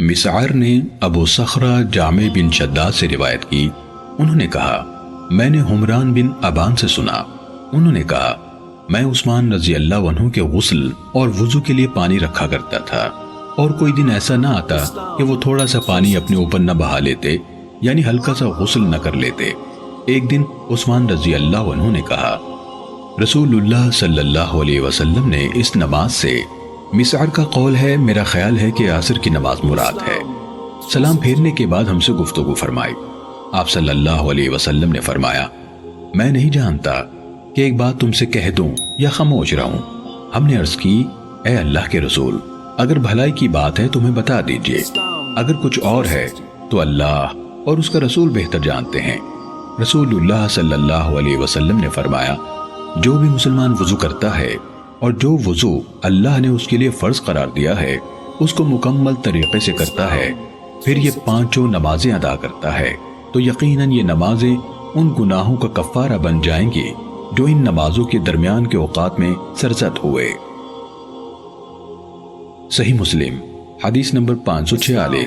مسعر نے ابو صخرہ جامع بن شداد سے روایت کی، انہوں نے کہا میں نے حمران بن ابان سے سنا، انہوں نے کہا میں عثمان رضی اللہ عنہ کے غسل اور وضو کے لیے پانی رکھا کرتا تھا، اور کوئی دن ایسا نہ آتا کہ وہ تھوڑا سا پانی اپنے اوپر نہ بہا لیتے، یعنی ہلکا سا غسل نہ کر لیتے۔ ایک دن عثمان رضی اللہ عنہ نے کہا رسول اللہ صلی اللہ علیہ وسلم نے اس نماز سے، مسعر کا قول ہے میرا خیال ہے کہ عصر کی نماز مراد ہے، سلام پھیرنے کے بعد ہم سے گفتگو فرمائی۔ آپ صلی اللہ علیہ وسلم نے فرمایا میں نہیں جانتا کہ ایک بات تم سے کہہ دوں یا خاموش رہوں۔ ہم نے عرض کی اے اللہ کے رسول، اگر بھلائی کی بات ہے تمہیں بتا دیجئے، اگر کچھ اور ہے تو اللہ اور اس کا رسول بہتر جانتے ہیں۔ رسول اللہ صلی اللہ علیہ وسلم نے فرمایا جو بھی مسلمان وضو کرتا ہے اور جو وضو اللہ نے اس کے لیے فرض قرار دیا ہے اس کو مکمل طریقے سے کرتا ہے، پھر یہ پانچوں نمازیں ادا کرتا ہے، تو یقیناً یہ نمازیں ان گناہوں کا کفارہ بن جائیں گی جو ان نمازوں کے درمیان کے اوقات میں سرزد ہوئے۔ صحیح مسلم حدیث نمبر 546۔